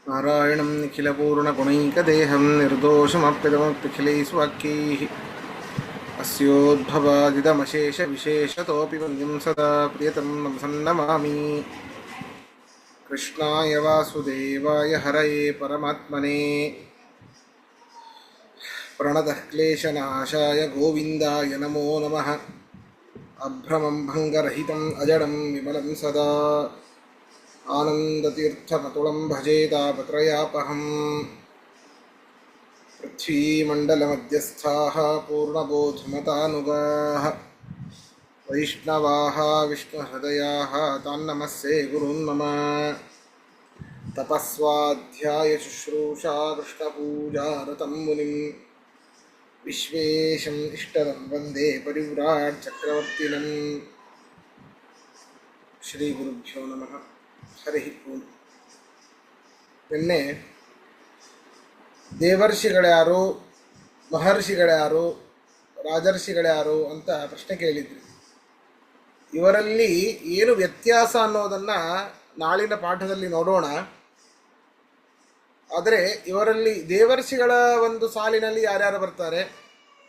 नारायणं निखिलपूर्णगुणैकदेहं निर्दोषमप्यदमप्यखिलैस्वाक्यैः अस्योद्भवादिदमशेषविशेषतोऽपि वन्द्यं सदा प्रियतं नमसन्नमामि। कृष्णाय वासुदेवाय हरये परमात्मने प्रणतः क्लेशनाशाय गोविन्दाय नमो नमः। अभ्रमं भङ्गरहितम् अजडं विमलं सदा आनन्दतीर्थमतुलं भजे तापत्रयापहम्। पृथ्वीमण्डलमध्यस्थाः पूर्णबोधमतानुगाः वैष्णवाः विष्णुहृदयाः तान्नमस्ये गुरून् मम। तपस्वाध्यायशुश्रूषा कृष्णपूजारतं मुनिं विश्वेशम् इष्टदं वन्दे परिव्राट् चक्रवर्तिनं। ಶ್ರೀಗುರುಭ್ಯೋ ನಮಃ. ಹರಿ ಓಂ. ನಿನ್ನೆ ದೇವರ್ಷಿಗಳ್ಯಾರು, ಮಹರ್ಷಿಗಳ್ಯಾರು, ರಾಜರ್ಷಿಗಳ್ಯಾರು ಅಂತ ಪ್ರಶ್ನೆ ಕೇಳಿದ್ವಿ. ಇವರಲ್ಲಿ ಏನು ವ್ಯತ್ಯಾಸ ಅನ್ನೋದನ್ನು ನಾಳಿನ ಪಾಠದಲ್ಲಿ ನೋಡೋಣ. ಆದರೆ ಇವರಲ್ಲಿ ದೇವರ್ಷಿಗಳ ಒಂದು ಸಾಲಿನಲ್ಲಿ ಯಾರ್ಯಾರು ಬರ್ತಾರೆ,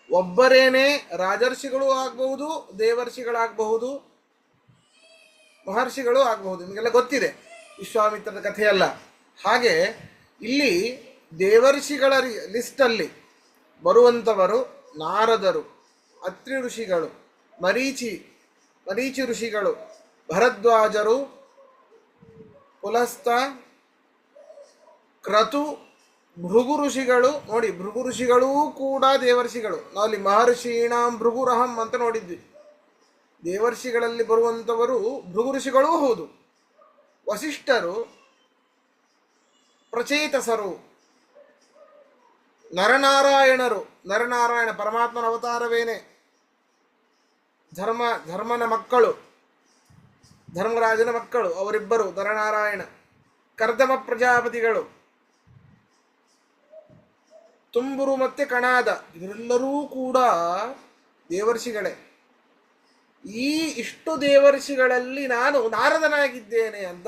ಒಬ್ಬರೇನೇ ರಾಜರ್ಷಿಗಳು ಆಗಬಹುದು, ದೇವರ್ಷಿಗಳಾಗಬಹುದು, ಮಹರ್ಷಿಗಳು ಆಗಬಹುದು. ನಿಮಗೆಲ್ಲ ಗೊತ್ತಿದೆ ವಿಶ್ವಾಮಿತ್ರದ ಕಥೆಯಲ್ಲ. ಹಾಗೆ ಇಲ್ಲಿ ದೇವರ್ಷಿಗಳ ಲಿಸ್ಟಲ್ಲಿ ಬರುವಂಥವರು ನಾರದರು, ಅತ್ರಿ ಋಷಿಗಳು, ಮರೀಚಿ ಋಷಿಗಳು, ಭರದ್ವಾಜರು, ಪುಲಸ್ತ, ಕ್ರತು, ಭೃಗು ಋಷಿಗಳು. ನೋಡಿ, ಭೃಗು ಋಷಿಗಳೂ ಕೂಡ ದೇವರ್ಷಿಗಳು. ನಾವಲ್ಲಿ ಮಹರ್ಷೀಣಾಂ ಭೃಗುರಹಂ ಅಂತ ನೋಡಿದ್ವಿ. ದೇವರ್ಷಿಗಳಲ್ಲಿ ಬರುವಂಥವರು ಭೃಗು ಋಷಿಗಳೂ ಹೌದು. ವಸಿಷ್ಠರು, ಪ್ರಚೇತಸರು, ನರನಾರಾಯಣರು. ನರನಾರಾಯಣ ಪರಮಾತ್ಮನ ಅವತಾರವೇನೆ. ಧರ್ಮನ ಮಕ್ಕಳು, ಧರ್ಮರಾಜನ ಮಕ್ಕಳು ಅವರಿಬ್ಬರು ನರನಾರಾಯಣ. ಕರ್ದಮ ಪ್ರಜಾಪತಿಗಳು, ತುಂಬುರು ಮತ್ತೆ ಕಣಾದ, ಇವರೆಲ್ಲರೂ ಕೂಡ ದೇವರ್ಷಿಗಳೇ. ಈ ಇಷ್ಟು ದೇವರ್ಷಿಗಳಲ್ಲಿ ನಾನು ನಾರದನಾಗಿದ್ದೇನೆ ಅಂತ.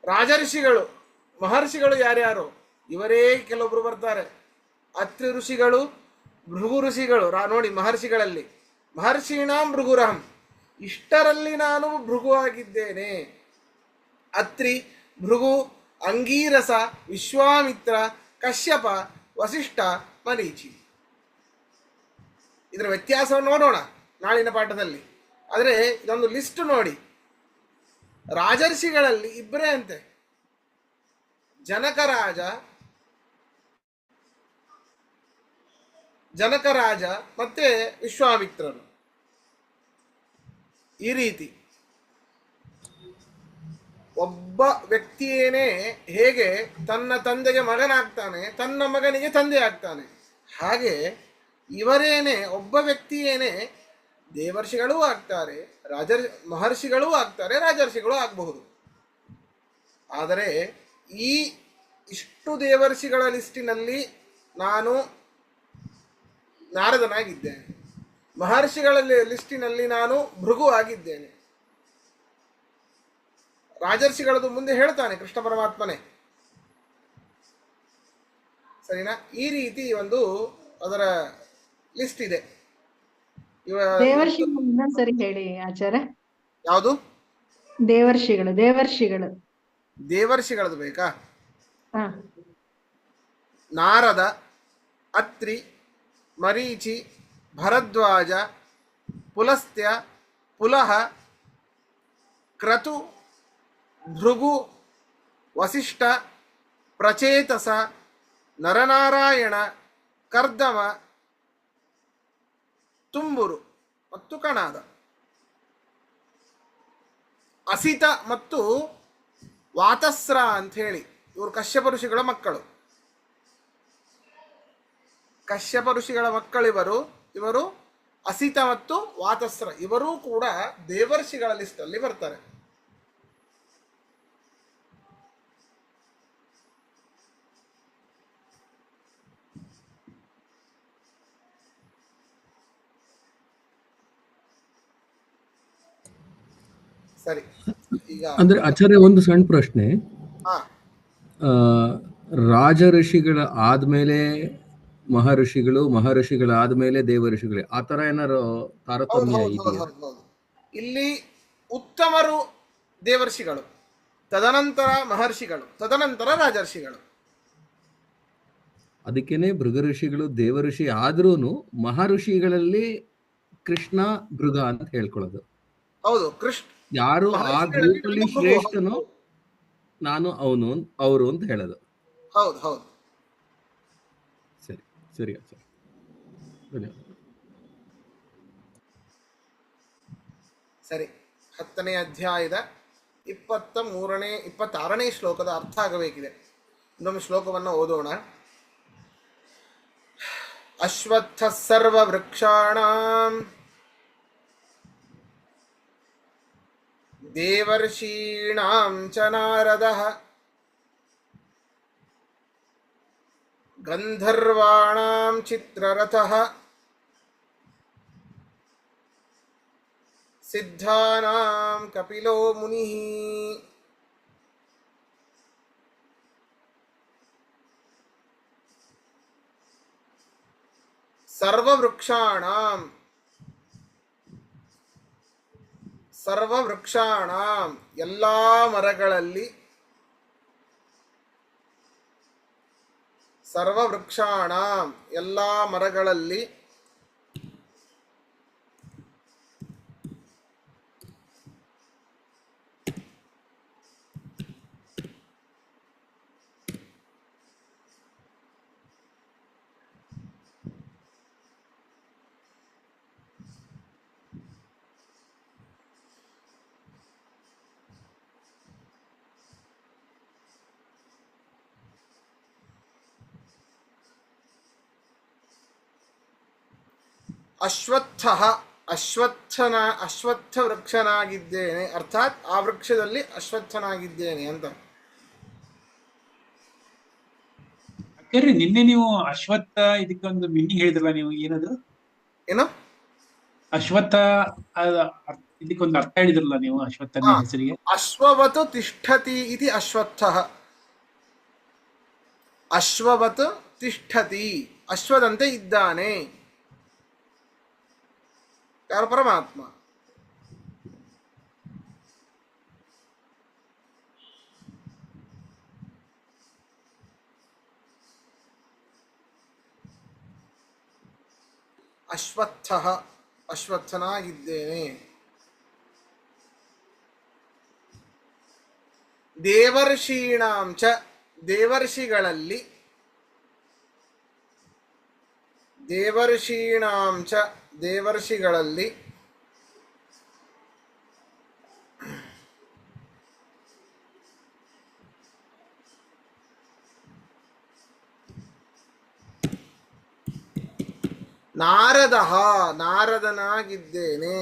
ರಾಜರ್ಷಿಗಳು, ಮಹರ್ಷಿಗಳು ಯಾರ್ಯಾರು, ಇವರೇ ಕೆಲವೊಬ್ರು ಬರ್ತಾರೆ. ಅತ್ರಿ ಋಷಿಗಳು, ಭೃಗು ಋಷಿಗಳು. ನೋಡಿ, ಮಹರ್ಷಿಗಳಲ್ಲಿ ಮಹರ್ಷೀಣಾಂ ಭೃಗುರಹಂ, ಇಷ್ಟರಲ್ಲಿ ನಾನು ಭೃಗು ಆಗಿದ್ದೇನೆ. ಅತ್ರಿ, ಭೃಗು, ಅಂಗೀರಸ, ವಿಶ್ವಾಮಿತ್ರ, ಕಶ್ಯಪ, ವಸಿಷ್ಠ, ಮರೀಚಿ. ಇದರ ವ್ಯತ್ಯಾಸವನ್ನು ನೋಡೋಣ ನಾಳಿನ ಪಾಠದಲ್ಲಿ. ಆದರೆ ಇದೊಂದು ಲಿಸ್ಟ್ ನೋಡಿ. ರಾಜರ್ಷಿಗಳಲ್ಲಿ ಇಬ್ಬರೇ ಅಂತೆ, ಜನಕರಾಜ ಮತ್ತೆ ವಿಶ್ವಾಮಿತ್ರರು. ಈ ರೀತಿ ಒಬ್ಬ ವ್ಯಕ್ತಿಯೇನೇ ಹೇಗೆ ತನ್ನ ತಂದೆಗೆ ಮಗನಾಗ್ತಾನೆ, ತನ್ನ ಮಗನಿಗೆ ತಂದೆ ಆಗ್ತಾನೆ, ಹಾಗೆ ಇವರೇನೆ ಒಬ್ಬ ವ್ಯಕ್ತಿಯೇನೆ ದೇವರ್ಷಿಗಳೂ ಆಗ್ತಾರೆ, ಮಹರ್ಷಿಗಳೂ ಆಗ್ತಾರೆ, ರಾಜರ್ಷಿಗಳೂ ಆಗಬಹುದು. ಆದರೆ ಈ ಇಷ್ಟು ದೇವರ್ಷಿಗಳ ಲಿಸ್ಟಿನಲ್ಲಿ ನಾನು ನಾರದನಾಗಿದ್ದೇನೆ. ಮಹರ್ಷಿಗಳ ಲಿಸ್ಟಿನಲ್ಲಿ ನಾನು ಭೃಗು ಆಗಿದ್ದೇನೆ. ರಾಜರ್ಷಿಗಳದು ಮುಂದೆ ಹೇಳ್ತಾನೆ ಕೃಷ್ಣ ಪರಮಾತ್ಮನೇ. ಸರಿನಾ? ಈ ರೀತಿ ಒಂದು ಅದರ ಲಿಸ್ಟ್ ಇದೆ. ಸರಿ ಹೇಳಿ ಆಚಾರ್ಯ. ಯಾವುದು? ದೇವರ್ಷಿಗಳದು ಬೇಕಾ? ನಾರದ, ಅತ್ರಿ, ಮರೀಚಿ, ಭರದ್ವಾಜ, ಪುಲಸ್ತ್ಯ, ಪುಲಹ, ಕ್ರತು, ಭೃಗು, ವಸಿಷ್ಠ, ಪ್ರಚೇತಸ, ನರನಾರಾಯಣ, ಕರ್ದಮ, ತುಂಬುರು ಮತ್ತು ಕಣಾದ. ಅಸಿತ ಮತ್ತು ವಾತಸ್ರ ಅಂತ ಹೇಳಿ ಇವರು ಕಶ್ಯಪ ಋಷಿಗಳ ಮಕ್ಕಳು. ಕಶ್ಯಪ ಋಷಿಗಳ ಮಕ್ಕಳಿವರು. ಇವರು ಅಸಿತ ಮತ್ತು ವಾತಸ್ರ, ಇವರೂ ಕೂಡ ದೇವರ್ಷಿಗಳ ಲಿಸ್ಟಲ್ಲಿ ಬರ್ತಾರೆ. ಸರಿ. ಅಂದ್ರೆ ಆಚಾರ್ಯ ಒಂದು ಸಣ್ಣ ಪ್ರಶ್ನೆ. ಹಾ, ಆ, ರಾಜ ಋಷಿಗಳ ಆದ್ಮೇಲೆ ಮಹರ್ಷಿಗಳು, ಮಹರ್ಷಿಗಳ ಆದ್ಮೇಲೆ ದೇವ ಋಷಿಗಳು, ಆ ತರ ಏನಾರು ಹೌದು ತಾರತಮ್ಯ ಹೌದು ಹೌದು ಇದೆಯಾ? ಹೌದು ಹೌದು. ಇಲ್ಲಿ ಉತ್ತಮರು ದೇವರ್ಷಿಗಳು, ತದನಂತರ ಮಹರ್ಷಿಗಳು, ತದನಂತರ ರಾಜರ್ಷಿಗಳು. ಅದಕ್ಕೇನೆ ಭೃಗ ಋಷಿಗಳು ದೇವ ಋಷಿ ಆದ್ರೂನು ಮಹರ್ಷಿಗಳಲ್ಲಿ ಕೃಷ್ಣ ಭೃಗ ಅಂತ ಹೇಳ್ಕೊಳ್ಳೋದು. ಹೌದು, ಕೃಷ್ಣ ಯಾರು ಆ ಮಹರ್ಷಿಗಳಲ್ಲಿ ಗ್ರೂಪ್ ಅಲ್ಲಿ ನಾನು ಭೃಗು. ಹೌದು ಶ್ರೇಷ್ಠನೋ ನಾನು ಅವನು ಅವರು ಅಂತ ಹೇಳೋದು. ಹೌದು ಹೌದು. ಸರಿ ಸರಿ ಸರಿ, ಧನ್ಯವಾದ. ಸರಿ, 10ನೇ ಅಧ್ಯಾಯದ 26ನೇ ಶ್ಲೋಕದ ಅರ್ಥ ಆಗಬೇಕಿದೆ. ಇನ್ನೊಮ್ಮೆ ಶ್ಲೋಕವನ್ನು ಓದೋಣ. ಅಶ್ವತ್ಥ ಸರ್ವವೃಕ್ಷಾಣಾಂ ದೇವರ್ಷೀಣಾಂ ಚ ನಾರದಃ ಗಂಧರ್ವಾಣಾಂ ಚಿತ್ರರಥಃ ಸಿದ್ಧಾನಾಂ ಕಪಿಲೋ ಮುನಿಃ. ಸರ್ವವೃಕ್ಷಾಣಾಂ, ಸರ್ವವೃಕ್ಷಾಣಾಂ ಎಲ್ಲ ಮರಗಳಲ್ಲಿ, ಸರ್ವವೃಕ್ಷಾಣಾಂ ಎಲ್ಲ ಮರಗಳಲ್ಲಿ, ಅಶ್ವತ್ಥ ಅಶ್ವತ್ಥ ವೃಕ್ಷನಾಗಿದ್ದೇನೆ, ಅರ್ಥಾತ್ ಆ ವೃಕ್ಷದಲ್ಲಿ ಅಶ್ವತ್ಥನಾಗಿದ್ದೇನೆ ಅಂತ. ಅಕ್ಕರ್ರಿ, ನಿನ್ನೆ ನೀವು ಅಶ್ವತ್ಥ ಇದಕ್ಕೊಂದು ಮೀನಿಂಗ್ ಹೇಳಿದ್ರಲ್ಲ, ನೀವು ಏನದು ಏನು ಅಶ್ವತ್ಥ ಇದಕ್ಕೊಂದು ಅರ್ಥ ಹೇಳಿದ್ರಲ್ಲ ನೀವು ಅಶ್ವತ್ಥನ ಹಾ, ಹೆಸರಿಗೆ? ಅಶ್ವವತ್ ತಿಷ್ಠತಿ ಇತಿ ಅಶ್ವತ್ಥ. ಅಶ್ವವತ್ ತಿಷ್ಠತಿ, ಅಶ್ವದಂತೆ ಇದ್ದಾನೆ. ಯಾರು? ಪರಮಾತ್ಮ. ಅಶ್ವತ್ಥ, ಅಶ್ವತ್ಥನಾಗಿದ್ದೇನೆ. ದೇವರ್ಷೀಣಾಂ ಚ, ದೇವರ್ಷಿಗಳಲ್ಲಿ, ದೇವರ್ಷೀಣಾಂ ಚ ದೇವರ್ಷಿಗಳಲ್ಲಿ, ನಾರದಃ ನಾರದನಾಗಿದ್ದೇನೆ.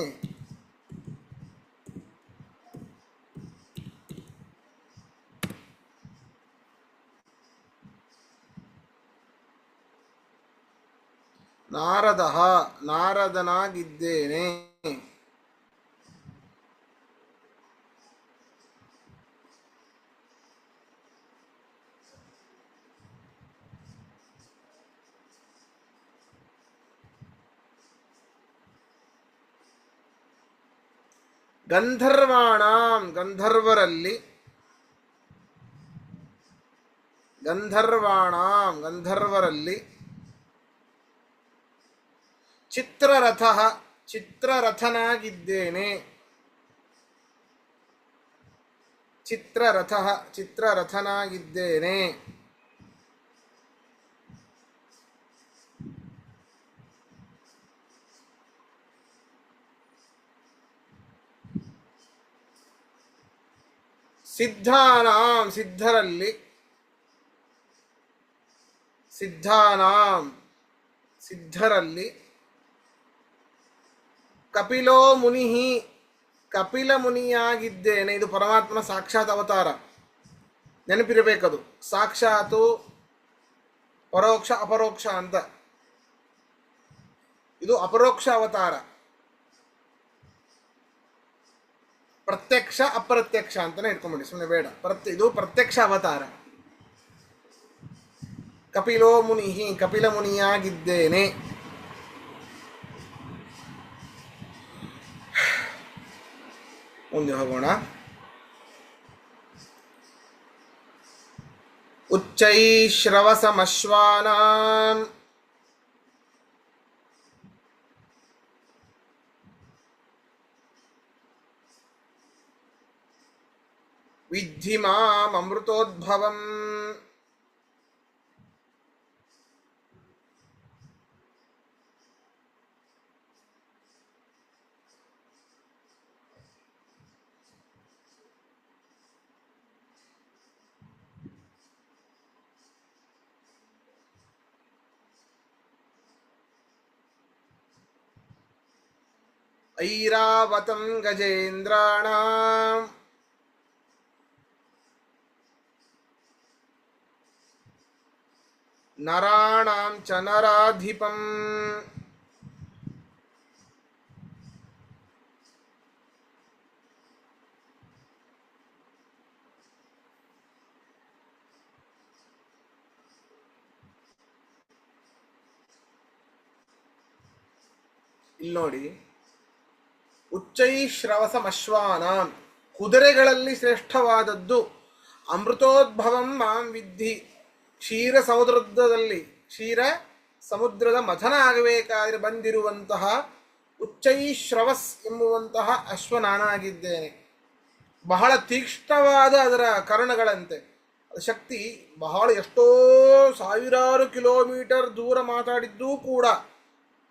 ನಾರದಃ ನಾರದನಾಗಿದ್ದೇನೆ. ಗಂಧರ್ವಾಣಾಂ ಗಂಧರ್ವರಲ್ಲಿ, ಗಂಧರ್ವಾಣಾಂ ಗಂಧರ್ವರಲ್ಲಿ, ಚಿತ್ರರಥ ಚಿತ್ರರಥನಾಗಿದ್ದೇನೆ. ಚಿತ್ರರಥ ಚಿತ್ರರಥನಾಗಿದ್ದೇನೆ. ಸಿದ್ಧಾನಾಂ ಸಿದ್ಧರಲ್ಲಿ, ಸಿದ್ಧಾನಾಂ ಸಿದ್ಧರಲ್ಲಿ, ಕಪಿಲೋ ಮುನಿ ಕಪಿಲ ಮುನಿಯಾಗಿದ್ದೇನೆ. ಇದು ಪರಮಾತ್ಮನ ಸಾಕ್ಷಾತ್ ಅವತಾರ, ನೆನಪಿರಬೇಕದು. ಸಾಕ್ಷಾತು ಪರೋಕ್ಷ ಅಪರೋಕ್ಷ ಅಂತ. ಇದು ಅಪರೋಕ್ಷ ಅವತಾರ. ಪ್ರತ್ಯಕ್ಷ ಅಪ್ರತ್ಯಕ್ಷ ಅಂತಾನೆ ಇಟ್ಕೊಂಬಿಡಿ, ಸುಮ್ಮನೆ ಬೇಡ. ಇದು ಪ್ರತ್ಯಕ್ಷ ಅವತಾರ. ಕಪಿಲೋ ಮುನಿ, ಕಪಿಲ ಮುನಿಯಾಗಿದ್ದೇನೆ. ಮುಂದೆ ಹೋಗೋಣ. ಉಚ್ಚೈಶ್ರವಸಮಶ್ವಾನಾಂ ವಿದ್ಧಿ ಮಾಂ ಅಮೃತೋದ್ಭವಂ. ಐರಾವತಂ ಗಜೇಂದ್ರಾಣಾಂ ನರಾಣಾಂ ಚ ನರಾಧಿಪಂ. ಇಲ್ಲಿ ನೋಡಿ, ಉಚ್ಚೈಶ್ರವಸಮಶ್ವಾನಾಂ, ಕುದುರೆಗಳಲ್ಲಿ ಶ್ರೇಷ್ಠವಾದದ್ದು. ಅಮೃತೋದ್ಭವಂ ಮಾಂ ವಿದ್ಧಿ, ಕ್ಷೀರ ಸಮುದ್ರದ ಮಥನ ಆಗಬೇಕಾದ್ರೆ ಬಂದಿರುವಂತಹ ಉಚ್ಚೈಶ್ರವಸ್ ಎಂಬುವಂತಹ ಅಶ್ವ ನಾನಾಗಿದ್ದೇನೆ. ಬಹಳ ತೀಕ್ಷ್ಣವಾದ ಅದರ ಕರ್ಣಗಳಂತೆ. ಶಕ್ತಿ ಬಹಳ ಎಷ್ಟೋ ಸಾವಿರಾರು ಕಿಲೋಮೀಟರ್ ದೂರ ಮಾತಾಡಿದ್ದೂ ಕೂಡ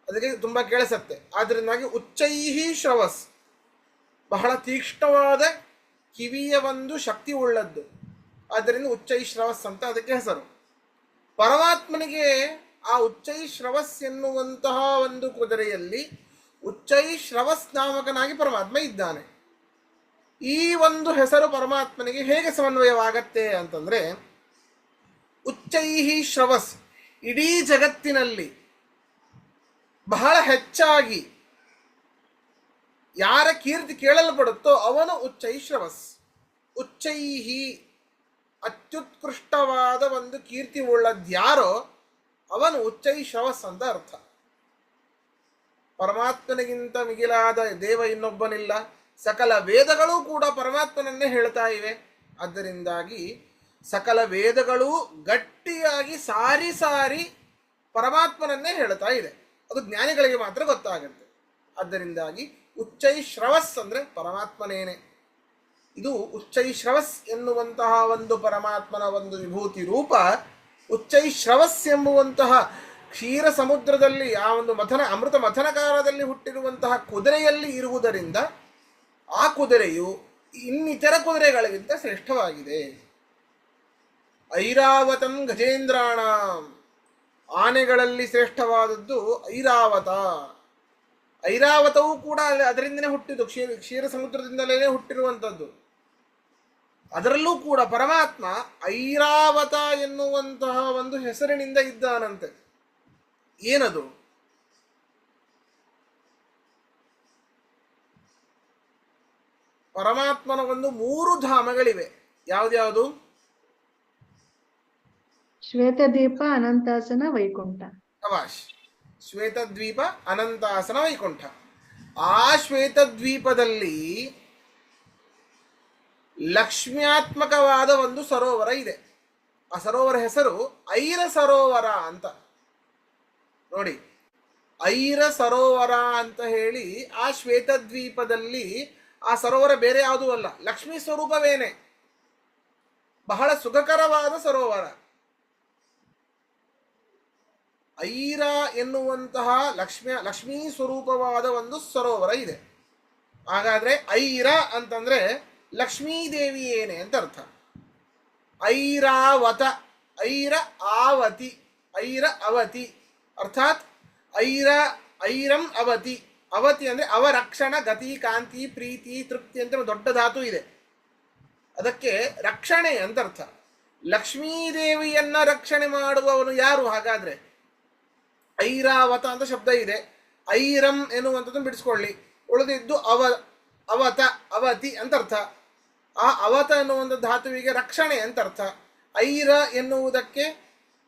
ಅದಕ್ಕೆ ತುಂಬ ಕೇಳಿಸತ್ತೆ. ಆದ್ದರಿಂದಾಗಿ ಉಚ್ಚೈಹಿ ಶ್ರವಸ್, ಬಹಳ ತೀಕ್ಷ್ಣವಾದ ಕಿವಿಯ ಒಂದು ಶಕ್ತಿ ಉಳ್ಳದ್ದು. ಆದ್ದರಿಂದ ಉಚ್ಚೈಶ್ರವಸ್ ಅಂತ ಅದಕ್ಕೆ ಹೆಸರು. ಪರಮಾತ್ಮನಿಗೆ ಆ ಉಚ್ಚೈಶ್ರವಸ್ ಎನ್ನುವಂತಹ ಒಂದು ಕುದುರೆಯಲ್ಲಿ ಉಚ್ಚೈಶ್ರವಸ್ ನಾಮಕನಾಗಿ ಪರಮಾತ್ಮ ಇದ್ದಾನೆ. ಈ ಒಂದು ಹೆಸರು ಪರಮಾತ್ಮನಿಗೆ ಹೇಗೆ ಸಮನ್ವಯವಾಗತ್ತೆ ಅಂತಂದ್ರೆ, ಉಚ್ಚೈಹಿ ಶ್ರವಸ್, ಇಡೀ ಜಗತ್ತಿನಲ್ಲಿ ಬಹಳ ಹೆಚ್ಚಾಗಿ ಯಾರ ಕೀರ್ತಿ ಕೇಳಲ್ಪಡುತ್ತೋ ಅವನು ಉಚ್ಚೈಶ್ರವಸ್. ಉಚ್ಚೈಹಿ, ಅತ್ಯುತ್ಕೃಷ್ಟವಾದ ಒಂದು ಕೀರ್ತಿ ಉಳ್ಳದ್ಯಾರೋ ಅವನು ಉಚ್ಚೈಶ್ರವಸ್ ಅಂತ ಅರ್ಥ. ಪರಮಾತ್ಮನಿಗಿಂತ ಮಿಗಿಲಾದ ದೇವ ಇನ್ನೊಬ್ಬನಿಲ್ಲ. ಸಕಲ ವೇದಗಳೂ ಕೂಡ ಪರಮಾತ್ಮನನ್ನೇ ಹೇಳ್ತಾ ಇವೆ. ಆದ್ದರಿಂದಾಗಿ ಸಕಲ ವೇದಗಳೂ ಗಟ್ಟಿಯಾಗಿ ಸಾರಿ ಸಾರಿ ಪರಮಾತ್ಮನನ್ನೇ ಹೇಳ್ತಾ ಇದೆ. ಅದು ಜ್ಞಾನಿಗಳಿಗೆ ಮಾತ್ರ ಗೊತ್ತಾಗುತ್ತೆ. ಆದ್ದರಿಂದಾಗಿ ಉಚ್ಚೈಶ್ರವಸ್ ಅಂದರೆ ಪರಮಾತ್ಮನೇನೆ. ಇದು ಉಚ್ಚೈಶ್ರವಸ್ ಎನ್ನುವಂತಹ ಒಂದು ಪರಮಾತ್ಮನ ಒಂದು ವಿಭೂತಿ ರೂಪ. ಉಚ್ಚೈಶ್ರವಸ್ ಎಂಬುವಂತಹ ಕ್ಷೀರ ಸಮುದ್ರದಲ್ಲಿ ಆ ಒಂದು ಅಮೃತ ಮಥನ ಕಾಲದಲ್ಲಿ ಹುಟ್ಟಿರುವಂತಹ ಕುದುರೆಯಲ್ಲಿ ಇರುವುದರಿಂದ ಆ ಕುದುರೆಯು ಇನ್ನಿತರ ಕುದುರೆಗಳಿಗಿಂತ ಶ್ರೇಷ್ಠವಾಗಿದೆ. ಐರಾವತಂ ಗಜೇಂದ್ರಾಣ, ಆನೆಗಳಲ್ಲಿ ಶ್ರೇಷ್ಠವಾದದ್ದು ಐರಾವತ. ಐರಾವತವೂ ಕೂಡ ಅದರಿಂದನೇ ಹುಟ್ಟಿದ್ದು, ಕ್ಷೀರ ಸಮುದ್ರದಿಂದಲೇ ಹುಟ್ಟಿರುವಂಥದ್ದು. ಅದರಲ್ಲೂ ಕೂಡ ಪರಮಾತ್ಮ ಐರಾವತ ಎನ್ನುವಂತಹ ಒಂದು ಹೆಸರಿನಿಂದ ಇದ್ದಾನಂತೆ. ಏನದು? ಪರಮಾತ್ಮನ ಒಂದು 3 ಧಾಮಗಳಿವೆ. ಯಾವ್ದ್ಯಾವುದು? ಶ್ವೇತದ್ವೀಪ, ಅನಂತಾಸನ, ವೈಕುಂಠ. ಅವಾಶ್, ಶ್ವೇತದ್ವೀಪ, ಅನಂತಾಸನ, ವೈಕುಂಠ. ಆ ಶ್ವೇತದ್ವೀಪದಲ್ಲಿ ಲಕ್ಷ್ಮ್ಯಾತ್ಮಕವಾದ ಒಂದು ಸರೋವರ ಇದೆ. ಆ ಸರೋವರ ಹೆಸರು ಐರ ಸರೋವರ ಅಂತ. ನೋಡಿ, ಐರ ಸರೋವರ ಅಂತ ಹೇಳಿ ಆ ಶ್ವೇತದ್ವೀಪದಲ್ಲಿ ಆ ಸರೋವರ ಬೇರೆ ಯಾವುದೂ ಅಲ್ಲ, ಲಕ್ಷ್ಮೀ ಸ್ವರೂಪವೇನೆ. ಬಹಳ ಸುಖಕರವಾದ ಸರೋವರ. ಐರ ಎನ್ನುವಂತಹ ಲಕ್ಷ್ಮೀ ಸ್ವರೂಪವಾದ ಒಂದು ಸರೋವರ ಇದೆ. ಹಾಗಾದ್ರೆ ಐರ ಅಂತಂದ್ರೆ ಲಕ್ಷ್ಮೀದೇವಿ ಏನೇ ಅಂತ ಅರ್ಥ. ಐರಾವತ, ಐರ ಆವತಿ, ಐರ ಅವತಿ, ಅರ್ಥಾತ್ ಐರಂ ಅವತಿ. ಅವತಿ ಅಂದ್ರೆ ಅವರಕ್ಷಣ, ಗತಿ, ಕಾಂತಿ, ಪ್ರೀತಿ, ತೃಪ್ತಿ ಅಂತ ದೊಡ್ಡ ಧಾತು ಇದೆ. ಅದಕ್ಕೆ ರಕ್ಷಣೆ ಅಂತ ಅರ್ಥ. ಲಕ್ಷ್ಮೀದೇವಿಯನ್ನ ರಕ್ಷಣೆ ಮಾಡುವವನು ಯಾರು? ಹಾಗಾದ್ರೆ ಐರಾವತ ಅಂತ ಶಬ್ದ ಇದೆ. ಐರಂ ಎನ್ನುವಂಥದ್ದನ್ನು ಬಿಡಿಸ್ಕೊಳ್ಳಿ. ಉಳಿದಿದ್ದು ಅವತ ಅವತಿ ಅಂತ ಅರ್ಥ. ಆ ಅವತ ಎನ್ನುವಂಥ ಧಾತುವಿಗೆ ರಕ್ಷಣೆ ಅಂತ ಅರ್ಥ. ಐರ ಎನ್ನುವುದಕ್ಕೆ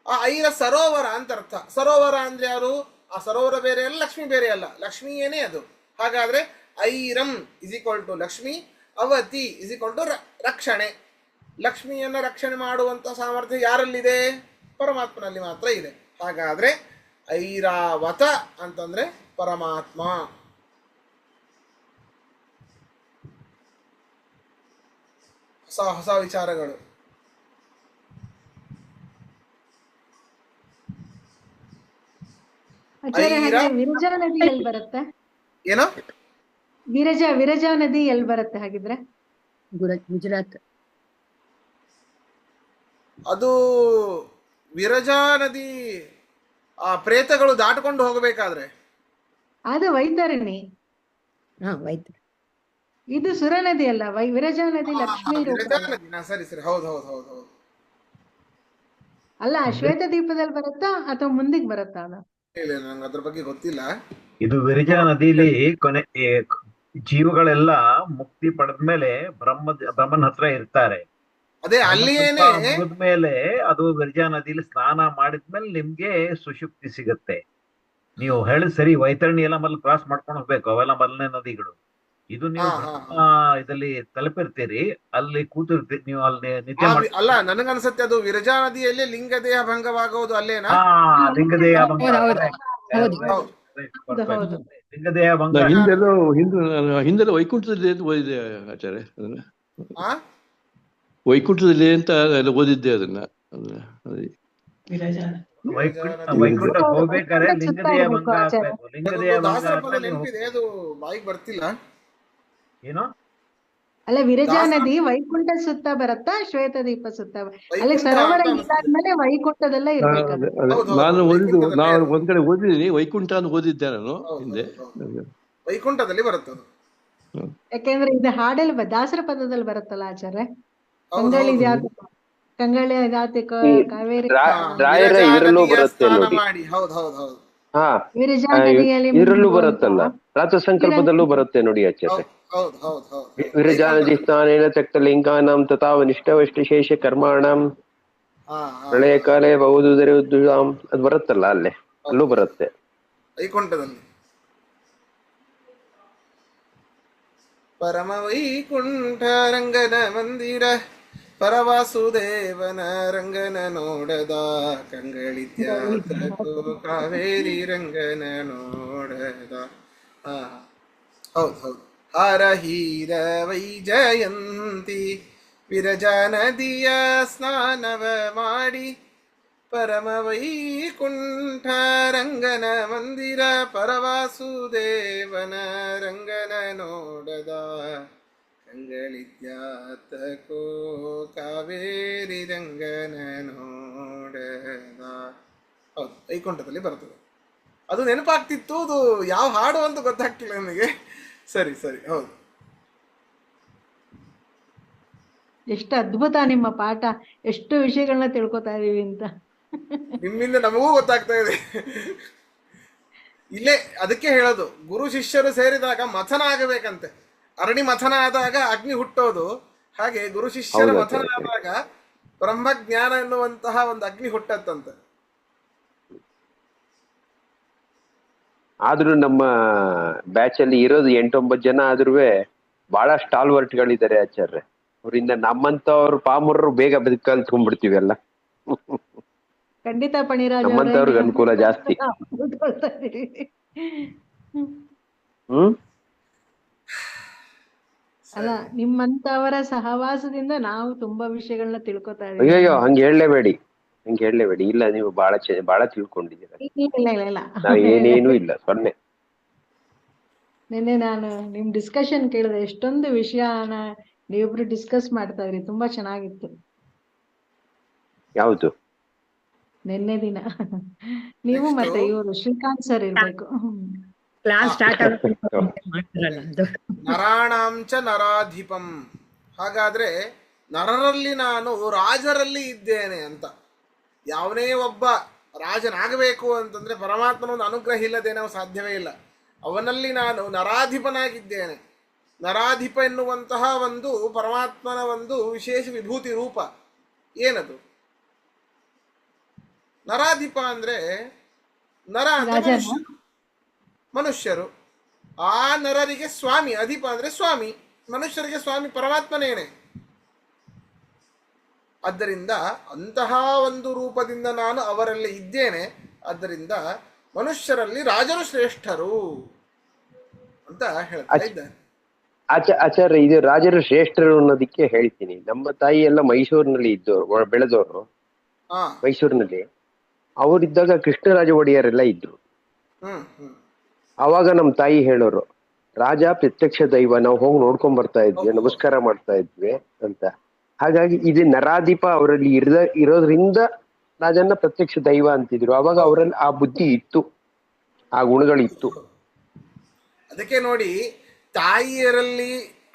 ಆ ಐರ ಸರೋವರ ಅಂತ ಅರ್ಥ. ಸರೋವರ ಅಂದ್ರೆ ಯಾರು? ಆ ಸರೋವರ ಬೇರೆ ಅಲ್ಲ, ಲಕ್ಷ್ಮಿ ಬೇರೆ ಅಲ್ಲ, ಲಕ್ಷ್ಮಿಯೇನೇ ಅದು. ಹಾಗಾದ್ರೆ ಐರಂ ಇಸ್ ಈಕ್ವಲ್ ಟು ಲಕ್ಷ್ಮಿ, ಅವತಿ ಇಸ್ ಈಕ್ವಲ್ ಟು ರಕ್ಷಣೆ. ಲಕ್ಷ್ಮಿಯನ್ನು ರಕ್ಷಣೆ ಮಾಡುವಂಥ ಸಾಮರ್ಥ್ಯ ಯಾರಲ್ಲಿದೆ? ಪರಮಾತ್ಮನಲ್ಲಿ ಮಾತ್ರ ಇದೆ. ಹಾಗಾದ್ರೆ ಐರಾವತ ಅಂತಂದ್ರೆ ಪರಮಾತ್ಮ. ಹೊಸ ಹೊಸ ವಿಚಾರಗಳು. ಆಚಾರ್ಯ, ಐರ ಹಾಗೆ ವಿರಜಾ ನದಿ ಎಲ್ಲಿ ಬರುತ್ತೆ? ಏನೋ ವಿರಜಾ ನದಿ ಎಲ್ಲಿ ಬರುತ್ತೆ ಹಾಗಿದ್ರೆ? ಗುಜರಾತ್. ಅದು ವಿರಜಾ ನದಿ ಆ ಪ್ರೇತಗಳು ದಾಟಕೊಂಡು ಹೋಗಬೇಕಾದ್ರೆ ಅದು ವೈತರಣಿ. ಹಾ ವೈದ್ಯ. ಇದು ಸುರ ನದಿ ಅಲ್ಲ, ವಿರಜಾ ನದಿ ಲಕ್ಷ್ಮೀ ರೂಪ. ವಿರಜಾ ನದಿನಾ? ಸರಿ ಸರಿ, ಹೌದು ಹೌದು ಹೌದು ಹೌದು. ಅಲ್ಲ, ಶ್ವೇತ ದೀಪದಲ್ಲಿ ಬರುತ್ತಾ ಅಥವಾ ಮುಂದಿಗೆ ಬರುತ್ತಾ ಅದು? ಇಲ್ಲ, ನಂಗೆ ಅದ್ರ ಬಗ್ಗೆ ಗೊತ್ತಿಲ್ಲ. ಇದು ವಿರಜಾ ನದಿಲಿ ಕೊನೆ ಜೀವಗಳೆಲ್ಲ ಮುಕ್ತಿ ಪಡೆದ್ಮೇಲೆ ಬ್ರಹ್ಮನ ಹತ್ರ ಇರ್ತಾರೆ. ಅದೇ ಅಲ್ಲಿಯೇನೆ ಮುಗಿದ್ಮೇಲೆ ಅದು ವಿರಜಾ ನದಿಲಿ ಸ್ನಾನ ಮಾಡಿದ್ಮೇಲೆ ನಿಮ್ಗೆ ಸುಶುಕ್ತಿ ಸಿಗತ್ತೆ. ನೀವು ಹೇಳಿದ್ ಸರಿ, ವೈತರಣಿ ಎಲ್ಲ ಮೊದಲು ಕ್ರಾಸ್ ಮಾಡ್ಕೊಂಡು ಹೋಗ್ಬೇಕು, ಅವೆಲ್ಲ ಮೊದಲನೇ ನದಿಗಳು. ಇದು ನೀವು ಇದರಲ್ಲಿ ತಲುಪಿರ್ತೀರಿ, ಅಲ್ಲಿ ಕೂತಿರ್ತೀರಿ ನೀವು, ಅಲ್ಲಿ ನಿತ್ಯ ಅಲ್ಲ, ನನಗನ್ಸತ್ತೆ ಅದು ವಿರಜಾ ನದಿಯಲ್ಲಿ ಲಿಂಗದೇಹ ಭಂಗವಾಗೋದು ಅಲ್ಲೇನಾ? ಲಿಂಗದೇಹ ಭಂಗ. ಲಿಂಗದೇಹ ಭಂಗ ಹಿಂದೆಲ್ಲ ವೈಕುಂಠದಲ್ಲಿ ಅಂತ ಓದಿದೆ ಆಚಾರ್ಯ. ಅದನ್ನ ವೈಕುಂಠದಲ್ಲಿ ಅಂತ ಎಲ್ಲ ಓದಿದ್ದೆ ಅದನ್ನ. ವೈಕುಂಠ ಹೋಗ್ಬೇಕಾದ್ರೆ ಲಿಂಗದೇಹ ಭಂಗ ಆಗ್ಬೇಕು. ಲಿಂಗದೇಹ ಭಂಗ ನೆನಪಿದೆ, ಅದು ಬಾಯಿಗೆ ಬರ್ತಿಲ್ಲ. ಏನು? ಅಲ್ಲ, ವಿರಜಾ ನದಿ ವೈಕುಂಠ ಸುತ್ತ ಬರುತ್ತಾ ಶ್ವೇತ ದೀಪ ಸುತ್ತ? ಅಲ್ಲಿ ಸರೋವರ ಇದಾದ್ಮೇಲೆ ವೈಕುಂಠದಲ್ಲೇ ಇರ್ಬೇಕು. ನಾನು ಓದಿದ್ದು, ನಾನು ಒಂದ್ ಕಡೆ ಓದಿದ್ದೀನಿ, ವೈಕುಂಠ ಅಂತ ಓದಿದ್ದೆ ನಾನು ಹಿಂದೆ. ವೈಕುಂಠದಲ್ಲಿ ಬರುತ್ತದೆ. ಯಾಕೆಂದ್ರೆ ಇದು ಹಾಡಲ್ಲಿ ದಾಸರ ಪದದಲ್ಲಿ ಬರುತ್ತಲ್ಲ ಆಚಾರ್ಯ. ಕಂಗಳಿ ಜಾತಿ, ಕಂಗಳಿ ಜಾತಿ ಕಾವೇರಿ ರಾಯರ ಇದರಲ್ಲೂ ಬರುತ್ತೆ ನೋಡಿ. ಹೌದು ಹೌದು ಹೌದು. ಹಾ, ವಿರಜಾ ನದಿಯಲ್ಲಿ ಇದರಲ್ಲೂ ಬರುತ್ತಲ್ಲ, ರಾತ್ರ ಸಂಕಲ್ಪದಲ್ಲೂ ಬರುತ್ತೆ ನೋಡಿ ಆಚಾರ್ಯ. ಹೌದು ಹೌದು ಹೌದು. ವಿರಜಾ ನದಿ ಸ್ನಾನೇನ ತ್ಯಕ್ತಲಿಂಗಾನಾಂ ತಥಾವನಿಷ್ಠವಷ್ಟ ಶೇಷ ಕರ್ಮಾಣಂ ಪ್ರಳಯ ಕಾಲೇ ಬಹುದುದರಿದ್ದುಷಾಂ, ಅದು ಬರುತ್ತಲ್ಲ ಅಲ್ಲೇ, ಅಲ್ಲೂ ಬರುತ್ತೆ ವೈಕುಂಠದಲ್ಲಿ. ಪರಮ ವೈಕುಂಠ ರಂಗನ ಮಂದಿರ, ಪರವಾಸುದೇವನ ರಂಗನ ನೋಡದ, ಕಂಗಳಿದ್ಯಾತೋ ಕಾವೇರಿ ರಂಗನ ನೋಡದ. ಹೌದು ಹೌದು. ಹರಹೀರ ವೈಜಯಂತಿ ವಿರಜಾ ನದಿಯ ಸ್ನಾನವ ಮಾಡಿ, ಪರಮ ವೈಕುಂಠ ರಂಗನ ಮಂದಿರ, ಪರವಾಸುದೇವನ ರಂಗನ ನೋಡದ, ಕಂಗಳಿದ್ಯಾತಕೋ ಕಾವೇರಿ ರಂಗನ ನೋಡದ. ಹೌದು, ವೈಕುಂಠದಲ್ಲಿ ಬರ್ತದೆ. ಅದು ನೆನಪಾಗ್ತಿತ್ತು, ಅದು ಯಾವ ಹಾಡು ಅಂತ ಗೊತ್ತಾಗ್ತಿಲ್ಲ ನನಗೆ. ಸರಿ ಸರಿ, ಹೌದು. ಎಷ್ಟು ಅದ್ಭುತ ನಿಮ್ಮ ಪಾಠ, ಎಷ್ಟು ವಿಷಯಗಳನ್ನ ತಿಳ್ಕೊತಾ ಇದೀವಿ ಅಂತ. ನಿಮ್ಮಿಂದ ನಮಗೂ ಗೊತ್ತಾಗ್ತಾ ಇದೆ. ಇಲ್ಲೇ ಅದಕ್ಕೆ ಹೇಳೋದು, ಗುರು ಶಿಷ್ಯರು ಸೇರಿದಾಗ ಮಥನ ಆಗಬೇಕಂತೆ. ಅರಣಿ ಮಥನ ಆದಾಗ ಅಗ್ನಿ ಹುಟ್ಟೋದು ಹಾಗೆ, ಗುರು ಶಿಷ್ಯರ ಮಥನ ಆದಾಗ ಬ್ರಹ್ಮಜ್ಞಾನ ಎನ್ನುವಂತಹ ಒಂದು ಅಗ್ನಿ ಹುಟ್ಟತ್ತಂತೆ. ಆದ್ರೂ ನಮ್ಮ ಬ್ಯಾಚ್ ಅಲ್ಲಿ ಇರೋದು 8-9 ಜನ ಆದ್ರೂ ಬಹಳ ಸ್ಟಾಲ್ವರ್ಟ್ಗಳಿದ್ದಾರೆ ಆಚಾರ್ಯ. ಅವರಿಂದ ನಮ್ಮಂತವ್ರು ಪಾಮರರು ಬೇಗ ಕಲ್ತ್ಕೊಂಡ್ಬಿಡ್ತೀವಿ ಎಲ್ಲ. ಖಂಡಿತ ಪಣಿರಾಜ್, ನಮ್ಮಂತವ್ರಿಗೆ ಅನುಕೂಲ ಜಾಸ್ತಿ. ಅಲ್ಲ, ನಿಮ್ಮಂತವರ ಸಹವಾಸದಿಂದ ನಾವು ತುಂಬಾ ವಿಷಯಗಳನ್ನ ತಿಳ್ಕೊತಾ ಇದೀವಿ. ಅಯ್ಯೋ, ಹಂಗೆ ಹೇಳಲೇಬೇಡಿ, ಹಂಗೆ ಹೇಳಲೇಬೇಡಿ. ಇಲ್ಲ, ನೀವು ಬಹಳ ತಿಳ್ಕೊಂಡಿದ್ದೀರ. ಇಲ್ಲ, ನಾವ್ ಏನೇನೂ ಇಲ್ಲ, 0. ನಿನ್ನೆ ನಾನು ನಿಮ್ ಡಿಸ್ಕಷನ್ ಕೇಳಿದೆ, ಎಷ್ಟೊಂದು ವಿಷಯನ ನೀವಿಬ್ರು ಡಿಸ್ಕಸ್ ಮಾಡ್ತಾ ಇದ್ರಿ, ತುಂಬಾ ಚೆನ್ನಾಗಿತ್ತು. ಯಾವುದು? ನಿನ್ನೆ ದಿನ ನೀವು ಮತ್ತೆ ಇವರು ಶ್ರೀಕಾಂತ್ ಸರ್ ಇರ್ಬೇಕು. ಕ್ಲಾಸ್ ಸ್ಟಾರ್ಟ್ ಮಾಡ್ತಿರಲ್ಲ ಅದು. ನರಾಣಾಂಚ ನರಾಧಿಪಂ. ಹಾಗಾದ್ರೆ ನರರಲ್ಲಿ ನಾನು ರಾಜರಲ್ಲಿ ಇದ್ದೇನೆ ಅಂತ. ಯಾವನೇ ಒಬ್ಬ ರಾಜನಾಗಬೇಕು ಅಂತಂದ್ರೆ ಪರಮಾತ್ಮನ ಒಂದು ಅನುಗ್ರಹ ಇಲ್ಲದೆ ನಾವು ಸಾಧ್ಯವೇ ಇಲ್ಲ. ಅವನಲ್ಲಿ ನಾನು ನರಾಧಿಪನಾಗಿದ್ದೇನೆ. ನರಾಧಿಪ ಎನ್ನುವಂತಹ ಒಂದು ಪರಮಾತ್ಮನ ಒಂದು ವಿಶೇಷ ವಿಭೂತಿ ರೂಪ. ಏನದು ನರಾಧಿಪ ಅಂದ್ರೆ? ನರ ಅಂದ್ರೆ ಮನುಷ್ಯರು. ಮನುಷ್ಯರು ಆ ನರರಿಗೆ ಸ್ವಾಮಿ. ಅಧಿಪ ಅಂದ್ರೆ ಸ್ವಾಮಿ, ಮನುಷ್ಯರಿಗೆ ಸ್ವಾಮಿ ಪರಮಾತ್ಮನೇನೆ. ಆದ್ದರಿಂದ ಅಂತಹ ಒಂದು ರೂಪದಿಂದ ನಾನು ಅವರಲ್ಲಿ ಇದ್ದೇನೆ. ಆದ್ದರಿಂದ ಮನುಷ್ಯರಲ್ಲಿ ರಾಜರು ಶ್ರೇಷ್ಠರು ಅಂತ ಹೇಳ್ತಾ ಇದ್ದಾರೆ. ಆಚಾರ್ಯ, ಇದು ರಾಜರು ಶ್ರೇಷ್ಠರು ಅನ್ನೋದಕ್ಕೆ ಹೇಳ್ತೀನಿ. ನಮ್ಮ ತಾಯಿ ಎಲ್ಲ ಮೈಸೂರಿನಲ್ಲಿ ಇದ್ದವರು, ಬೆಳೆದವರು ಮೈಸೂರಿನಲ್ಲಿ. ಅವರಿದ್ದಾಗ ಕೃಷ್ಣರಾಜ ಒಡೆಯರೆಲ್ಲ ಇದ್ರು. ಅವಾಗ ನಮ್ಮ ತಾಯಿ ಹೇಳೋರು, ರಾಜ ಪ್ರತ್ಯಕ್ಷ ದೈವ, ನಾವು ಹೋಗಿ ನೋಡ್ಕೊಂಡ್ ಬರ್ತಾ ಇದ್ವಿ, ನಮಸ್ಕಾರ ಮಾಡ್ತಾ ಇದ್ವಿ ಅಂತ. ಹಾಗಾಗಿ ಇದು ನರಾಧಿಪ ಅವರಲ್ಲಿ ಇರೋದ್ರಿಂದ ರಾಜನ ಪ್ರತ್ಯಕ್ಷ ದೈವ ಅಂತಿದ್ರು. ಅವಾಗ ಅವರಲ್ಲಿ ಆ ಬುದ್ಧಿ ಇತ್ತು, ಆ ಗುಣಗಳಿತ್ತು. ಅದಕ್ಕೆ ನೋಡಿ, ತಾಯಿಯರಲ್ಲಿ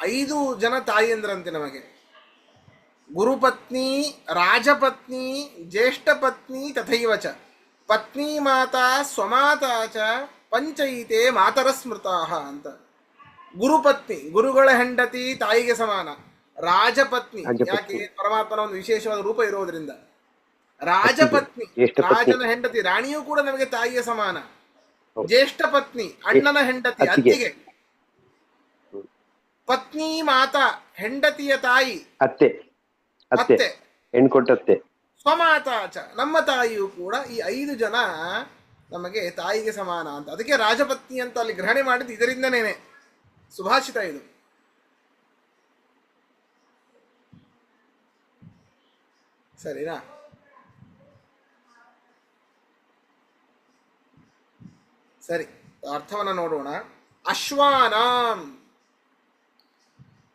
5 ಜನ ತಾಯಿಯಂದ್ರಂತೆ ನಮಗೆ. ಗುರುಪತ್ನಿ, ರಾಜಪತ್ನಿ, ಜ್ಯೇಷ್ಠ ಪತ್ನಿ ತಥೈವ ಚ, ಪತ್ನಿ ಮಾತಾ ಸ್ವಮಾತಾ ಚ, ಪಂಚೈತೆ ಮಾತರ ಸ್ಮೃತಾಹ ಅಂತ. ಗುರುಪತ್ನಿ, ಗುರುಗಳ ಹೆಂಡತಿ ತಾಯಿಗೆ ಸಮಾನ. ರಾಜಪತ್ನಿ, ಯಾಕೆ? ಪರಮಾತ್ಮನ ಒಂದು ವಿಶೇಷವಾದ ರೂಪ ಇರೋದ್ರಿಂದ. ರಾಜಪತ್ನಿ, ರಾಜನ ಹೆಂಡತಿ, ರಾಣಿಯೂ ಕೂಡ ನಮಗೆ ತಾಯಿಯ ಸಮಾನ. ಜ್ಯೇಷ್ಠ ಪತ್ನಿ, ಅಣ್ಣನ ಹೆಂಡತಿ, ಅತ್ತಿಗೆ. ಪತ್ನಿ ಮಾತಾ, ಹೆಂಡತಿಯ ತಾಯಿ, ಅತ್ತೆ. ಹೆಣ್ಕೊಟ್ಟತ್ತೆ. ಸ್ವಮಾತಾಚ, ನಮ್ಮ ತಾಯಿಯೂ ಕೂಡ. ಈ 5 ಜನ ನಮಗೆ ತಾಯಿಗೆ ಸಮಾನ ಅಂತ. ಅದಕ್ಕೆ ರಾಜಪತ್ನಿ ಅಂತ ಅಲ್ಲಿ ಗ್ರಹಣೆ ಮಾಡಿದ್ದು ಇದರಿಂದನೇನೆ. ಸುಭಾಷಿತ ಇದು. ಸರಿನಾ? ಸರಿ, ಅರ್ಥವನ್ನು ನೋಡೋಣ. ಅಶ್ವಾನಾಂ,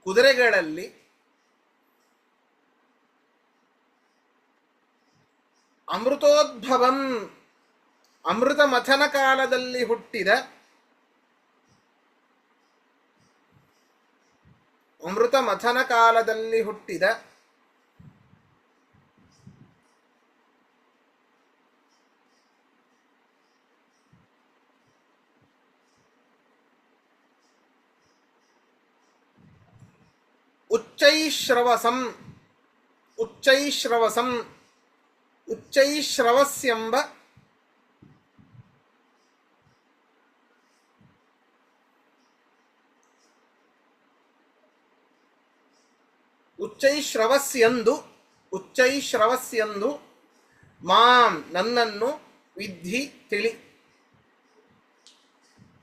ಕುದುರೆಗಳಲ್ಲಿ, ಅಮೃತೋದ್ಭವಂ, ಅಮೃತ ಮಥನ ಕಾಲದಲ್ಲಿ ಹುಟ್ಟಿದ, ಅಮೃತ ಮಥನ ಕಾಲದಲ್ಲಿ ಹುಟ್ಟಿದ ಉಚ್ಚೈಶ್ರವಸಂ, ಉಚ್ಚೈಶ್ರವಸಂ, ಉಚ್ಚೈಶ್ರವಸ್ಯಂಬ ಉಚ್ಚೈಶ್ರವಸ್ಯಂದು, ಉಚ್ಚೈಶ್ರವಸ್ಯಂದು ಮಾಂ, ನನ್ನನ್ನು, ವಿದ್ಧಿ ತಿಳಿ,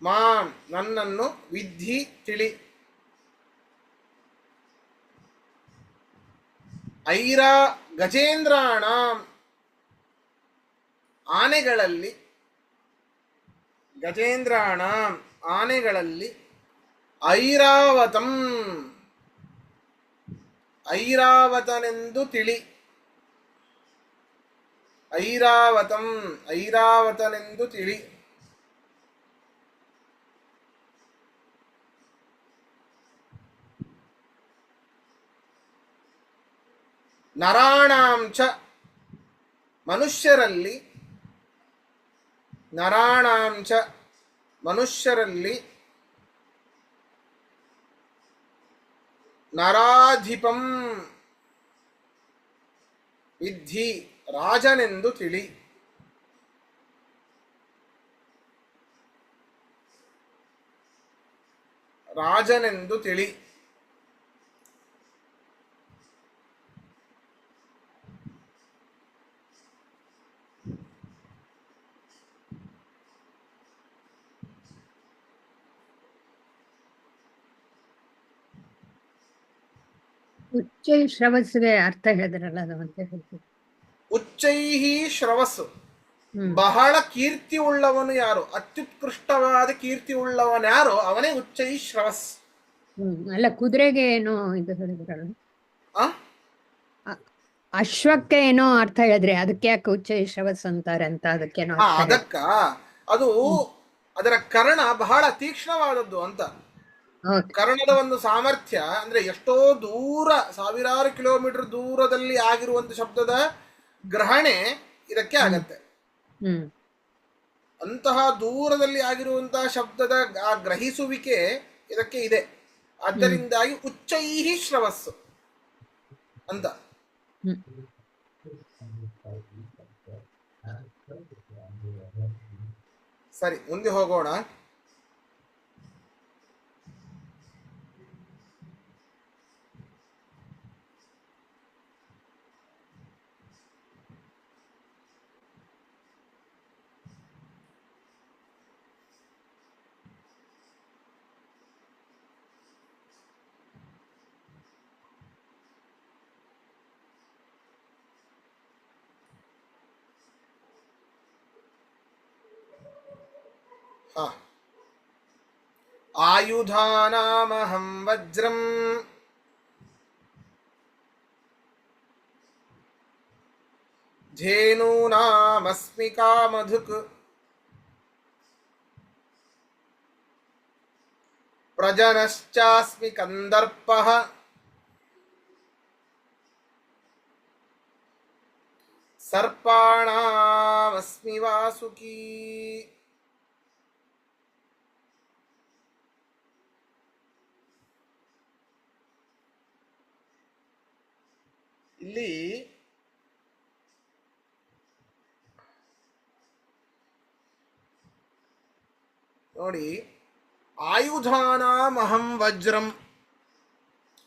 ಮಾಂ, ನನ್ನನ್ನು, ವಿದ್ಧಿ ತಿಳಿ. ಐರಾ ಗಜೇಂದ್ರಾಣಾಂ, ಆನೆಗಳಲ್ಲಿ, ಗಜೇಂದ್ರಾಣಾಂ, ಆನೆಗಳಲ್ಲಿ, ಐರಾವತಂ, ಐರಾವತನೆಂದು ತಿಳಿ. ಐರಾವತಂ, ಐರಾವತನೆಂದು ತಿಳಿ. ನರಾಣಾಂಚ, ಮನುಷ್ಯರಲ್ಲಿ, ನರಾಣಾಂಚ, ಮನುಷ್ಯರಲ್ಲಿ, ನರಾಧಿಪಂ ವಿದ್ಧಿ, ರಾಜನೆಂದು ತಿಳಿ. ರಾಜನೆಂದು ತಿಳಿ. ಉಚ್ಚೈ ಶ್ರವಸ್ಸಿಗೆ ಅರ್ಥ ಹೇಳಿದ್ರಲ್ಲ, ಅದು ಅಂತ ಹೇಳ್ತೀವಿ. ಉಚ್ಚೈಹಿ ಶ್ರವಸ್ಸು, ಬಹಳ ಕೀರ್ತಿ ಉಳ್ಳವನು ಯಾರು, ಅತ್ಯುತ್ಕೃಷ್ಟವಾದ ಕೀರ್ತಿ ಉಳ್ಳವನು ಯಾರು, ಅವನೇ ಉಚ್ಚೈ ಶ್ರವಸ್. ಅಲ್ಲ, ಕುದುರೆಗೆ ಏನೋ ಇದು ಹೇಳಿದ್ರಲ್ಲ, ಅಶ್ವಕ್ಕೆ ಏನೋ ಅರ್ಥ ಹೇಳಿದ್ರೆ, ಅದಕ್ಕೆ ಯಾಕೆ ಉಚ್ಚೈ ಶ್ರವಸ್ ಅಂತಾರೆ ಅಂತ, ಅದಕ್ಕೇನೋ ಅದಕ್ಕ ಅದು ಅದರ ಕರ್ಣ ಬಹಳ ತೀಕ್ಷ್ಣವಾದದ್ದು ಅಂತ. ಕರ್ಣದ ಒಂದು ಸಾಮರ್ಥ್ಯ ಅಂದ್ರೆ ಎಷ್ಟೋ ದೂರ, ಸಾವಿರಾರು ಕಿಲೋಮೀಟರ್ ದೂರದಲ್ಲಿ ಆಗಿರುವಂತ ಶಬ್ದದ ಗ್ರಹಣೆ ಇದಕ್ಕೆ ಆಗತ್ತೆ. ಅಂತಹ ದೂರದಲ್ಲಿ ಆಗಿರುವಂತಹ ಶಬ್ದದ ಆ ಗ್ರಹಿಸುವಿಕೆ ಇದಕ್ಕೆ ಇದೆ. ಆದ್ದರಿಂದಾಗಿ ಉಚ್ಚೈಹಿ ಶ್ರವಸ್ಸು ಅಂತ. ಹ್ಮ್. ಸರಿ, ಮುಂದೆ ಹೋಗೋಣ. ಆಯುಧಾನಾಮಹಂ ವಜ್ರಂ ಧೇನೂನಾಮಸ್ಮಿ ಕಾಮಧುಕ್ ಪ್ರಜನಶ್ಚಾಸ್ಮಿ ಕಂದರ್ಪಃ ಸರ್ಪಾಣಾಮಸ್ಮಿ ವಾಸುಕೀ. ಇಲ್ಲಿ ನೋಡಿ, ಆಯುಧಾನಾಮಹಂ ವಜ್ರಂ,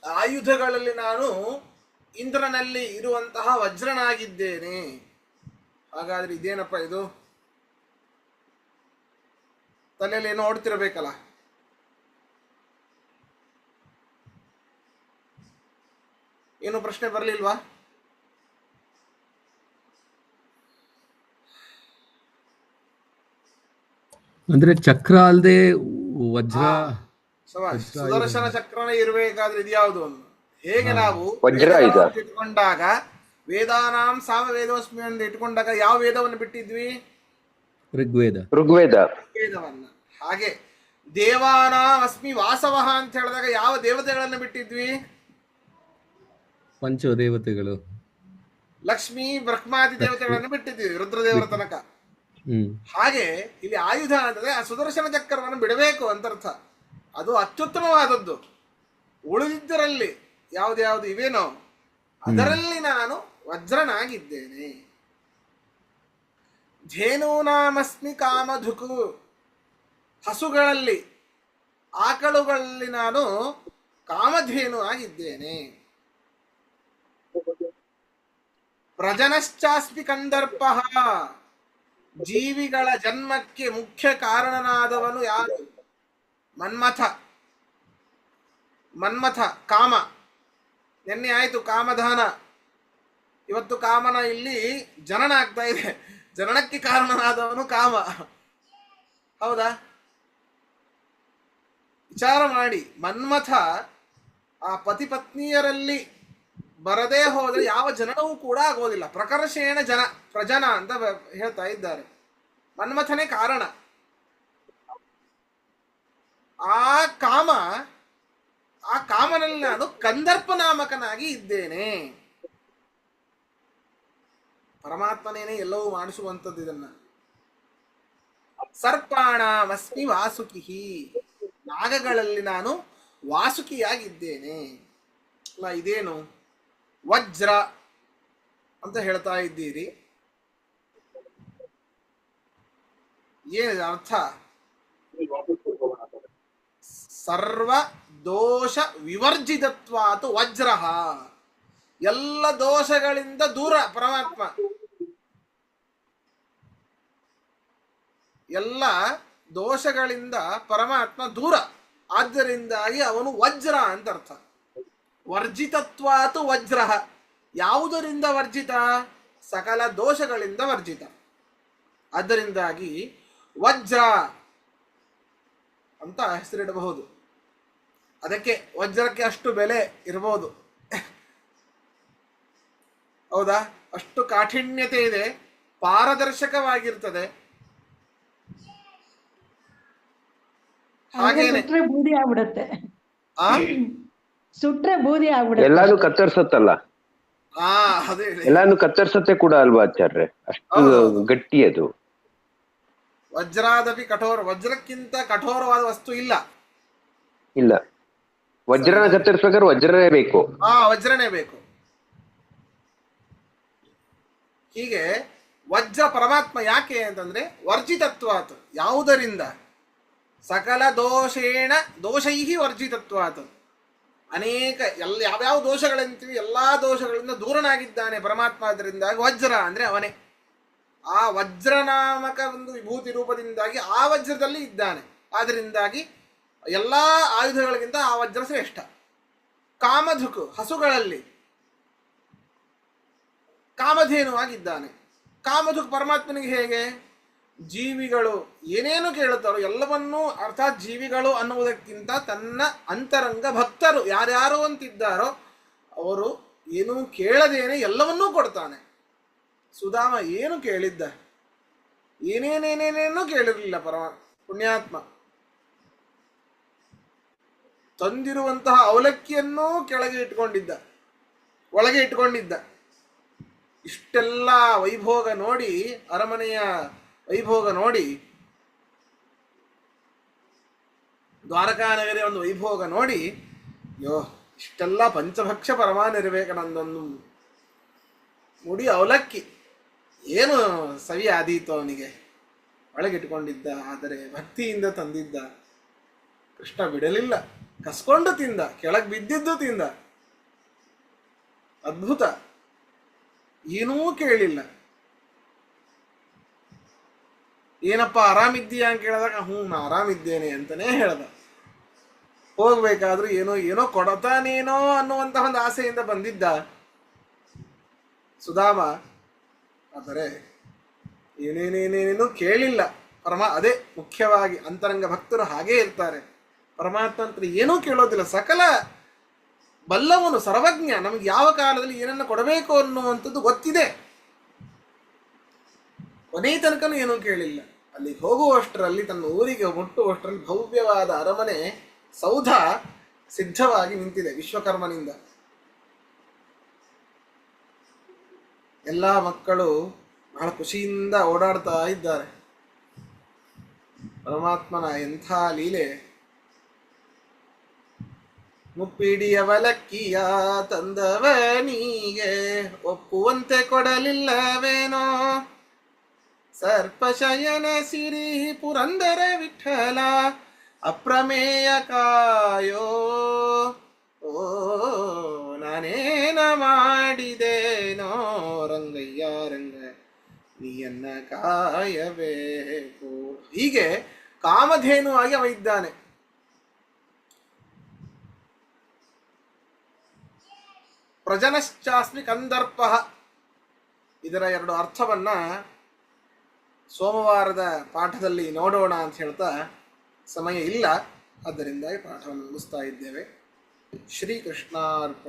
ಆಯುಧಗಳಲ್ಲಿ ನಾನು ಇಂದ್ರನಲ್ಲಿ ಇರುವಂತಹ ವಜ್ರನಾಗಿದ್ದೇನೆ. ಹಾಗಾದ್ರೆ ಇದೇನಪ್ಪ ಇದು? ತಲೆಯಲ್ಲಿ ಏನೋ ಓಡ್ತಿರಬೇಕಲ್ಲ. ಏನು ಪ್ರಶ್ನೆ ಬರಲಿಲ್ವಾ? ಅಂದ್ರೆ ಚಕ್ರ ಅಲ್ಲದೆ ವಜ್ರ, ಸುದರ್ಶನ ಚಕ್ರನೇ ಇರಬೇಕಾದ್ರೆ ಇದ್ಯಾವುದು ಒಂದು? ಹೇಗೆ ನಾವು ವಜ್ರ ಇಟ್ಕೊಂಡಾಗ ವೇದಾನಾಂ ಸಾಮವೇದೋಸ್ಮಿ ಅಂತ ಇಟ್ಕೊಂಡಾಗ ಯಾವ ವೇದವನ್ನು ಬಿಟ್ಟಿದ್ವಿ? ಋಗ್ವೇದವನ್ನ. ಹಾಗೆ ದೇವಾನಾಂ ಅಸ್ಮಿ ವಾಸವಃ ಅಂತ ಹೇಳಿದಾಗ ಯಾವ ದೇವತೆಗಳನ್ನ ಬಿಟ್ಟಿದ್ವಿ? ಪಂಚದೇವತೆಗಳು, ಲಕ್ಷ್ಮೀ ಬ್ರಹ್ಮಾದಿ ದೇವತೆಗಳನ್ನು ಬಿಟ್ಟಿದ್ವಿ ರುದ್ರದೇವರ ತನಕ. ಹಾಗೆ ಇಲ್ಲಿ ಆಯುಧ ಅಂದ್ರೆ ಆ ಸುದರ್ಶನ ಚಕ್ರವನ್ನು ಬಿಡಬೇಕು ಅಂತ ಅರ್ಥ. ಅದು ಅತ್ಯುತ್ತಮವಾದದ್ದು. ಉಳಿದಿದ್ದರಲ್ಲಿ ಯಾವ್ದು ಇವೇನೋ ಅದರಲ್ಲಿ ನಾನು ವಜ್ರನಾಗಿದ್ದೇನೆ. ಧೇನೂನಾಮಸ್ಮಿ ಕಾಮಧುಕು, ಹಸುಗಳಲ್ಲಿ ಆಕಳುಗಳಲ್ಲಿ ನಾನು ಕಾಮಧೇನು ಆಗಿದ್ದೇನೆ. ಪ್ರಜನಶ್ಚಾಸ್ಮಿ ಕಂದರ್ಪಃ, ಜೀವಿಗಳ ಜನ್ಮಕ್ಕೆ ಮುಖ್ಯ ಕಾರಣನಾದವನು ಯಾರು? ಮನ್ಮಥ ಕಾಮ. ನಿನ್ನೆ ಆಯ್ತು ಕಾಮಧಾನ, ಇವತ್ತು ಕಾಮನ ಇಲ್ಲಿ ಜನನ ಆಗ್ತಾ ಇದೆ. ಜನನಕ್ಕೆ ಕಾರಣನಾದವನು ಕಾಮ. ಹೌದಾ? ವಿಚಾರ ಮಾಡಿ. ಮನ್ಮಥ ಆ ಪತಿ ಪತ್ನಿಯರಲ್ಲಿ ಬರದೇ ಹೋದ್ರೆ ಯಾವ ಜನನವೂ ಕೂಡ ಆಗೋದಿಲ್ಲ. ಪ್ರಕರ್ಷೇಣ ಪ್ರಜನ ಅಂತ ಹೇಳ್ತಾ ಇದ್ದಾರೆ. ಮನ್ಮಥನೇ ಕಾರಣ. ಆ ಕಾಮನಲ್ಲಿ ನಾನು ಕಂದರ್ಪ ನಾಮಕನಾಗಿ ಇದ್ದೇನೆ. ಪರಮಾತ್ಮನೇನೆ ಎಲ್ಲವೂ ಮಾಡಿಸುವಂಥದ್ದು ಇದನ್ನ. ಸರ್ಪಾಣಾಮಸ್ಮಿ ವಾಸುಕಿ, ನಾಗಗಳಲ್ಲಿ ನಾನು ವಾಸುಕಿಯಾಗಿದ್ದೇನೆ. ಅಲ್ಲ, ಇದೇನು ವಜ್ರ ಅಂತ ಹೇಳ್ತಾ ಇದ್ದೀರಿ? ಏನಿದೆ ಅರ್ಥ? ಸರ್ವ ದೋಷ ವಿವರ್ಜಿತತ್ವಾತು ವಜ್ರ. ಎಲ್ಲ ದೋಷಗಳಿಂದ ದೂರ ಪರಮಾತ್ಮ, ಎಲ್ಲ ದೋಷಗಳಿಂದ ಪರಮಾತ್ಮ ದೂರ. ಆದ್ದರಿಂದಾಗಿ ಅವನು ವಜ್ರ ಅಂತ ಅರ್ಥ. ವರ್ಜಿತತ್ವಾತು ವಜ್ರ. ಯಾವುದರಿಂದ ವರ್ಜಿತ? ಸಕಲ ದೋಷಗಳಿಂದ ವರ್ಜಿತ. ಆದ್ದರಿಂದಾಗಿ ವಜ್ರ ಅಂತ ಹೆಸರಿಡಬಹುದು. ಅದಕ್ಕೆ ವಜ್ರಕ್ಕೆ ಅಷ್ಟು ಬೆಲೆ ಇರಬಹುದು. ಹೌದಾ? ಅಷ್ಟು ಕಾಠಿಣ್ಯತೆ ಇದೆ, ಪಾರದರ್ಶಕವಾಗಿರ್ತದೆ. ಹಾಗೇನೆ ಬೂದಿ ಆಗ್ಬಿಡತ್ತೆ, ಆ ಸುಟ್ರೆ ಬೂದಿ ಆಗ್ಬಿಡುತ್ತೆ. ಎಲ್ಲಾನು ಕತ್ತರಿಸತ್ತಲ್ಲ, ಅದೇ ಎಲ್ಲಾನು ಕತ್ತರಿಸತ್ತೆ ಕೂಡ ಅಲ್ವಾ ಆಚಾರ್ಯ? ಅಷ್ಟು ಗಟ್ಟಿ ಅದು. ವಜ್ರಾದಪಿ ಕಠೋರ, ವಜ್ರಕ್ಕಿಂತ ಕಠೋರವಾದ ವಸ್ತು ಇಲ್ಲ. ಇಲ್ಲ. ವಜ್ರನ ಕತ್ತರಿಸ್ಬೇಕಾದ್ರೆ ವಜ್ರನೇ ಬೇಕು. ವಜ್ರನೇ ಬೇಕು. ಹೀಗೆ ವಜ್ರ ಪರಮಾತ್ಮ ಯಾಕೆ ಅಂತಂದ್ರೆ ವರ್ಜಿತತ್ವಾತ್, ಯಾವುದರಿಂದ? ಸಕಲ ದೋಷೈಹಿ ವರ್ಜಿತತ್ವಾತ್, ಅನೇಕ ಯಾವ್ಯಾವ ದೋಷಗಳಂತೀವಿ ಎಲ್ಲಾ ದೋಷಗಳಿಂದ ದೂರನಾಗಿದ್ದಾನೆ ಪರಮಾತ್ಮ. ಅದರಿಂದಾಗಿ ವಜ್ರ ಅಂದ್ರೆ ಅವನೇ. ಆ ವಜ್ರನಾಮಕ ಒಂದು ವಿಭೂತಿ ರೂಪದಿಂದಾಗಿ ಆ ವಜ್ರದಲ್ಲಿ ಇದ್ದಾನೆ. ಆದ್ದರಿಂದಾಗಿ ಎಲ್ಲಾ ಆಯುಧಗಳಿಗಿಂತ ಆ ವಜ್ರ ಶ್ರೇಷ್ಠ. ಕಾಮಧುಕು, ಹಸುಗಳಲ್ಲಿ ಕಾಮಧೇನು ಆಗಿದ್ದಾನೆ. ಕಾಮಧುಕ್ ಪರಮಾತ್ಮನಿಗೆ ಹೇಗೆ? ಜೀವಿಗಳು ಏನೇನು ಕೇಳುತ್ತಾರೋ ಎಲ್ಲವನ್ನೂ, ಅರ್ಥಾತ್ ಜೀವಿಗಳು ಅನ್ನುವುದಕ್ಕಿಂತ ತನ್ನ ಅಂತರಂಗ ಭಕ್ತರು ಯಾರ್ಯಾರು ಅಂತಿದ್ದಾರೋ ಅವರು ಏನೂ ಕೇಳದೇನೆ ಎಲ್ಲವನ್ನೂ ಕೊಡ್ತಾನೆ. ಸುಧಾಮ ಏನು ಕೇಳಿದ್ದ? ಏನೇನೇನೇನೇನೂ ಕೇಳಿರಲಿಲ್ಲ ಪುಣ್ಯಾತ್ಮ. ತಂದಿರುವಂತಹ ಅವಲಕ್ಕಿಯನ್ನೂ ಕೆಳಗೆ ಇಟ್ಕೊಂಡಿದ್ದ, ಒಳಗೆ ಇಟ್ಕೊಂಡಿದ್ದ. ಇಷ್ಟೆಲ್ಲ ವೈಭೋಗ ನೋಡಿ, ಅರಮನೆಯ ವೈಭೋಗ ನೋಡಿ, ದ್ವಾರಕಾನಗರಿಯ ಒಂದು ವೈಭೋಗ ನೋಡಿ, ಯೋ ಇಷ್ಟೆಲ್ಲ ಪಂಚಭಕ್ಷ ಪರಮಾನಿರ್ಬೇಕು ನಂದೊಂದು ಮುಡಿ ಅವಲಕ್ಕಿ, ಏನು ಸವಿ ಆದೀತು ಅವನಿಗೆ. ಒಳಗಿಟ್ಕೊಂಡಿದ್ದ, ಆದರೆ ಭಕ್ತಿಯಿಂದ ತಂದಿದ್ದ. ಕೃಷ್ಣ ಬಿಡಲಿಲ್ಲ, ಕಸ್ಕೊಂಡು ತಿಂದ, ಕೆಳಗೆ ಬಿದ್ದಿದ್ದು ತಿಂದ. ಅದ್ಭುತ. ಏನೂ ಕೇಳಿಲ್ಲ. ಏನಪ್ಪ ಆರಾಮಿದ್ದೀಯಾ ಅಂತ ಕೇಳಿದಾಗ ನಾ ಆರಾಮಿದ್ದೇನೆ ಅಂತಾನೇ ಹೇಳ್ದ. ಹೋಗ್ಬೇಕಾದ್ರೂ ಏನೋ ಕೊಡತಾನೇನೋ ಅನ್ನುವಂತಹ ಒಂದು ಆಸೆಯಿಂದ ಬಂದಿದ್ದ ಸುಧಾಮ. ಆದರೆ ಏನೇನೇನೇನೇನೂ ಕೇಳಿಲ್ಲ. ಅದೇ ಮುಖ್ಯವಾಗಿ ಅಂತರಂಗ ಭಕ್ತರು ಹಾಗೇ ಇರ್ತಾರೆ. ಪರಮಾತ್ಮ ಅಂತ ಏನೂ ಕೇಳೋದಿಲ್ಲ. ಸಕಲ ಬಲ್ಲವನು, ಸರ್ವಜ್ಞ. ನಮ್ಗೆ ಯಾವ ಕಾಲದಲ್ಲಿ ಏನನ್ನ ಕೊಡಬೇಕು ಅನ್ನುವಂಥದ್ದು ಗೊತ್ತಿದೆ. ಕೊನೆ ತನಕನೂ ಏನೂ ಕೇಳಿಲ್ಲ. ಅಲ್ಲಿಗೆ ಹೋಗುವಷ್ಟರಲ್ಲಿ, ತನ್ನ ಊರಿಗೆ ಮುಟ್ಟುವಷ್ಟರಲ್ಲಿ ಭವ್ಯವಾದ ಅರಮನೆ ಸೌಧ ಸಿದ್ಧವಾಗಿ ನಿಂತಿದೆ ವಿಶ್ವಕರ್ಮನಿಂದ. ಎಲ್ಲ ಮಕ್ಕಳು ಬಹಳ ಖುಷಿಯಿಂದ ಓಡಾಡ್ತಾ ಇದ್ದಾರೆ. ಪರಮಾತ್ಮನ ಎಂಥ ಲೀಲೆ! ಮುಪ್ಪಿಡಿಯವಲಕ್ಕಿಯ ತಂದವನಿಗೆ ಒಪ್ಪುವಂತೆ ಕೊಡಲಿಲ್ಲವೇನೋ, ಸರ್ಪಶಯನ ಸಿರಿ ಪುರಂದರ ವಿಠಲ ಅಪ್ರಮೇಯ ಕಾಯೋ. ಓ ನಾನೇನ ಮಾಡಿದೇನೋ ರಂಗಯ್ಯ ರಂಗ ನೀಯನ್ನ ಕಾಯಬೇಕು. ಹೀಗೆ ಕಾಮಧೇನು ಆಗಿ ಅವ ಇದ್ದಾನೆ. ಪ್ರಜನಶ್ಚಾಸ್ಮಿ ಕಂದರ್ಪ. ಇದರ ಎರಡು ಅರ್ಥವನ್ನ ಸೋಮವಾರದ ಪಾಠದಲ್ಲಿ ನೋಡೋಣ ಅಂತ ಹೇಳ್ತಾ ಸಮಯ ಇಲ್ಲ, ಆದ್ದರಿಂದ ಈ ಪಾಠವನ್ನು ಮುಗಿಸ್ತಾ ಇದ್ದೇವೆ. ಶ್ರೀಕೃಷ್ಣಾರ್ಪಣ.